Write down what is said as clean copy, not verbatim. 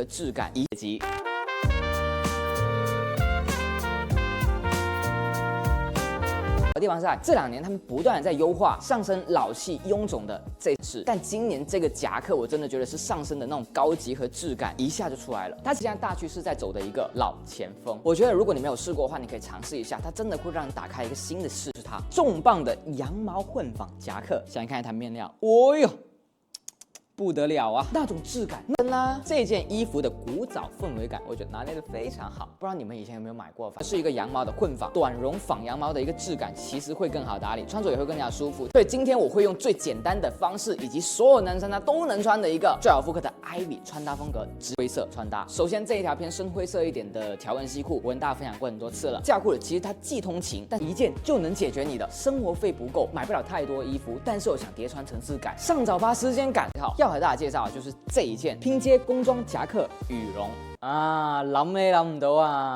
和质感以及。地方在这2年，他们不断的在优化上身老气臃肿的这事，但今年这个夹克，我真的觉得是上身的那种高级和质感一下就出来了。它现在大趋势在走的一个老前锋，我觉得如果你没有试过的话，你可以尝试一下，它真的会让你打开一个新的视野。它重磅的羊毛混纺夹克，想看一它面料，哦哟。不得了啊，那种质感呢？这件衣服的古早氛围感，我觉得拿捏的非常好。不知道你们以前有没有买过？是一个羊毛的混纺，短绒仿羊毛的一个质感，其实会更好打理，穿着也会更加舒服。所以今天我会用最简单的方式，以及所有男生他都能穿的一个最好复刻的 Ivy 穿搭风格，灰色穿搭。首先这一条偏深灰色一点的条纹西裤，我跟大家分享过很多次了。这条裤子其实它既通勤，但一件就能解决你的生活费不够，买不了太多衣服，但是我想叠穿层次感，上早发时间感。好，要和大家介绍的就是这一件拼接工装夹克羽绒啊，蓝美蓝唔到啊！